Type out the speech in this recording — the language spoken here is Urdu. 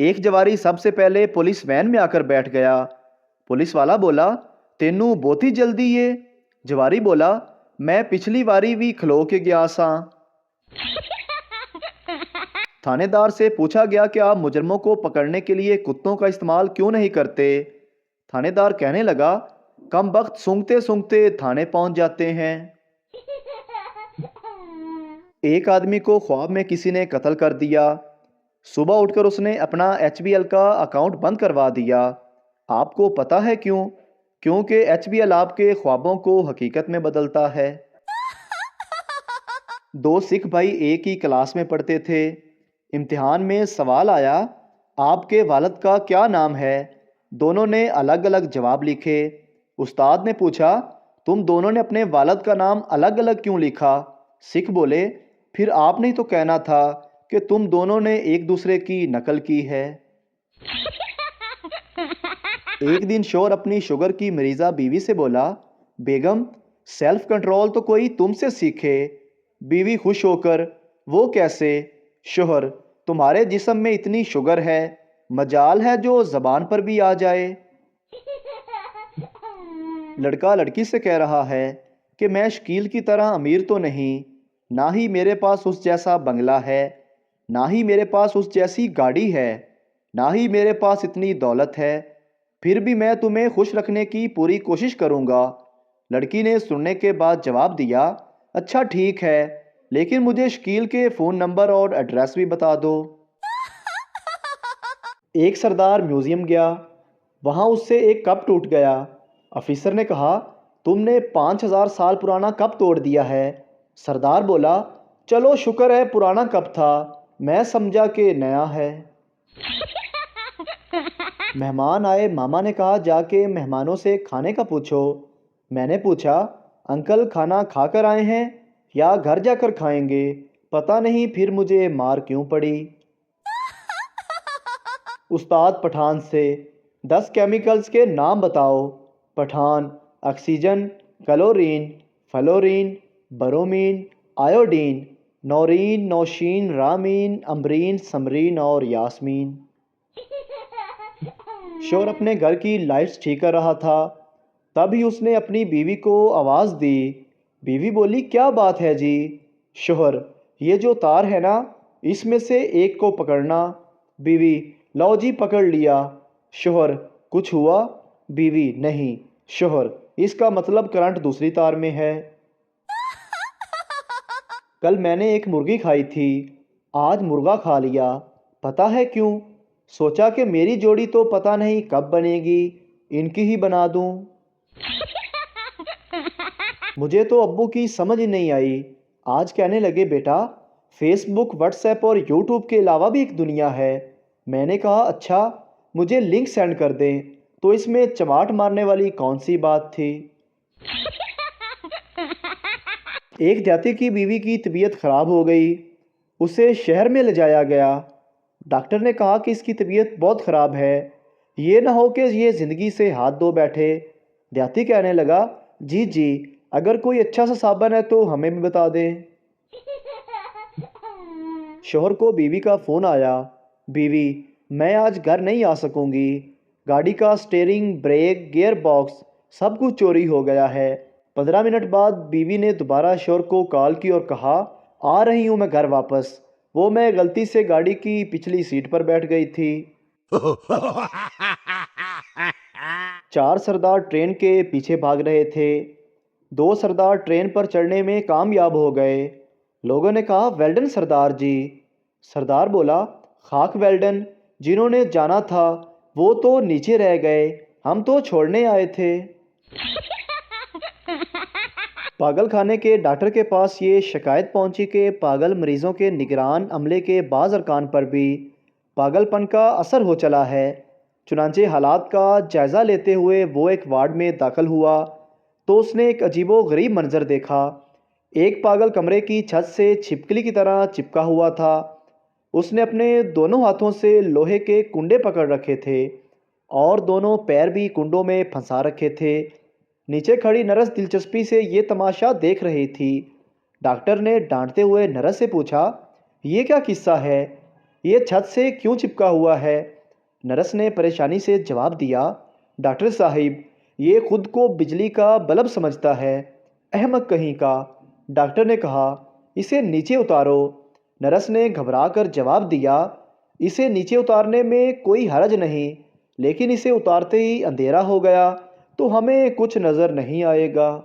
ایک جواری سب سے پہلے پولیس وین میں آ کر بیٹھ گیا۔ پولیس والا بولا، تینوں بہت ہی جلدی ہے۔ جواری بولا، میں پچھلی واری بھی کھلو کے گیا ساں۔ تھانے دار سے پوچھا گیا کہ آپ مجرموں کو پکڑنے کے لیے کتوں کا استعمال کیوں نہیں کرتے؟ تھانے دار کہنے لگا، کم بخت سونگتے سونگتے تھانے پہنچ جاتے ہیں۔ ایک آدمی کو خواب میں کسی نے قتل کر دیا۔ صبح اٹھ کر اس نے اپنا ایچ بی ایل کا اکاؤنٹ بند کروا دیا۔ آپ کو پتہ ہے کیوں؟ کیونکہ ایچ بی ایل آپ کے خوابوں کو حقیقت میں بدلتا ہے۔ دو سکھ بھائی ایک ہی کلاس میں پڑھتے تھے۔ امتحان میں سوال آیا، آپ کے والد کا کیا نام ہے؟ دونوں نے الگ الگ جواب لکھے۔ استاد نے پوچھا، تم دونوں نے اپنے والد کا نام الگ الگ کیوں لکھا؟ سکھ بولے، پھر آپ نے تو کہنا تھا کہ تم دونوں نے ایک دوسرے کی نقل کی ہے۔ ایک دن شوہر اپنی شوگر کی مریضہ بیوی سے بولا، بیگم سیلف کنٹرول تو کوئی تم سے سیکھے۔ بیوی خوش ہو کر، وہ کیسے؟ شوہر، تمہارے جسم میں اتنی شوگر ہے، مجال ہے جو زبان پر بھی آ جائے۔ لڑکا لڑکی سے کہہ رہا ہے کہ میں شکیل کی طرح امیر تو نہیں، نہ ہی میرے پاس اس جیسا بنگلہ ہے، نہ ہی میرے پاس اس جیسی گاڑی ہے، نہ ہی میرے پاس اتنی دولت ہے، پھر بھی میں تمہیں خوش رکھنے کی پوری کوشش کروں گا۔ لڑکی نے سننے کے بعد جواب دیا، اچھا ٹھیک ہے، لیکن مجھے شکیل کے فون نمبر اور ایڈریس بھی بتا دو۔ ایک سردار میوزیم گیا، وہاں اس سے ایک کپ ٹوٹ گیا۔ آفیسر نے کہا، تم نے 5000 سال پرانا کپ توڑ دیا ہے۔ سردار بولا، چلو شکر ہے پرانا کپ تھا، میں سمجھا کہ نیا ہے۔ مہمان آئے، ماما نے کہا جا کے مہمانوں سے کھانے کا پوچھو۔ میں نے پوچھا، انکل کھانا کھا کر آئے ہیں یا گھر جا کر کھائیں گے؟ پتہ نہیں پھر مجھے مار کیوں پڑی۔ استاد پٹھان سے، 10 کیمیکلز کے نام بتاؤ۔ Pathan, oxygen, chlorine, fluorine, bromine, iodine, Noreen, Nausheen, Ramin, Ambreen, Samreen اور یاسمین۔ شوہر اپنے گھر کی لائٹس ٹھیک کر رہا تھا، تب ہی اس نے اپنی بیوی کو آواز دی۔ بیوی بولی، کیا بات ہے جی؟ شوہر، یہ جو تار ہے نا، اس میں سے ایک کو پکڑنا۔ بیوی، لو جی پکڑ لیا۔ شوہر، کچھ ہوا؟ بیوی، نہیں۔ شوہر، اس کا مطلب کرنٹ دوسری تار میں ہے۔ کل میں نے ایک مرغی کھائی تھی، آج مرغا کھا لیا، پتہ ہے کیوں؟ سوچا کہ میری جوڑی تو پتہ نہیں کب بنے گی، ان کی ہی بنا دوں۔ مجھے تو ابو کی سمجھ نہیں آئی، آج کہنے لگے بیٹا فیس بک، واٹس ایپ اور یوٹیوب کے علاوہ بھی ایک دنیا ہے۔ میں نے کہا اچھا، مجھے لنک سینڈ کر دیں، تو اس میں چماٹ مارنے والی کون سی بات تھی؟ ایک دیہاتی کی بیوی کی طبیعت خراب ہو گئی، اسے شہر میں لے جایا گیا۔ ڈاکٹر نے کہا کہ اس کی طبیعت بہت خراب ہے، یہ نہ ہو کہ یہ زندگی سے ہاتھ دھو بیٹھے۔ دیہاتی کہنے لگا، جی جی، اگر کوئی اچھا سا صابن ہے تو ہمیں بھی بتا دیں۔ شوہر کو بیوی کا فون آیا، بیوی، میں آج گھر نہیں آ سکوں گی، گاڑی کا سٹیئرنگ، بریک، گیئر باکس سب کچھ چوری ہو گیا ہے۔ 15 منٹ بعد بیوی نے دوبارہ شوہر کو کال کی اور کہا، آ رہی ہوں میں گھر واپس، وہ میں غلطی سے گاڑی کی پچھلی سیٹ پر بیٹھ گئی تھی۔ 4 سردار ٹرین کے پیچھے بھاگ رہے تھے، 2 سردار ٹرین پر چڑھنے میں کامیاب ہو گئے۔ لوگوں نے کہا، ویلڈن سردار جی۔ سردار بولا، خاک ویلڈن، جنہوں نے جانا تھا وہ تو نیچے رہ گئے، ہم تو چھوڑنے آئے تھے۔ پاگل خانے کے ڈاکٹر کے پاس یہ شکایت پہنچی کہ پاگل مریضوں کے نگران عملے کے بعض ارکان پر بھی پاگل پن کا اثر ہو چلا ہے۔ چنانچہ حالات کا جائزہ لیتے ہوئے وہ ایک وارڈ میں داخل ہوا تو اس نے ایک عجیب و غریب منظر دیکھا۔ ایک پاگل کمرے کی چھت سے چھپکلی کی طرح چپکا ہوا تھا، اس نے اپنے دونوں ہاتھوں سے لوہے کے کنڈے پکڑ رکھے تھے اور دونوں پیر بھی کنڈوں میں پھنسا رکھے تھے۔ نیچے کھڑی نرس دلچسپی سے یہ تماشا دیکھ رہی تھی۔ ڈاکٹر نے ڈانٹتے ہوئے نرس سے پوچھا، یہ کیا قصہ ہے؟ یہ چھت سے کیوں چپکا ہوا ہے؟ نرس نے پریشانی سے جواب دیا، ڈاکٹر صاحب یہ خود کو بجلی کا بلب سمجھتا ہے، احمق کہیں کا۔ ڈاکٹر نے کہا، اسے نیچے اتارو۔ نرس نے گھبرا کر جواب دیا، اسے نیچے اتارنے میں کوئی حرج نہیں، لیکن اسے اتارتے ہی اندھیرا ہو گیا تو ہمیں کچھ نظر نہیں آئے گا۔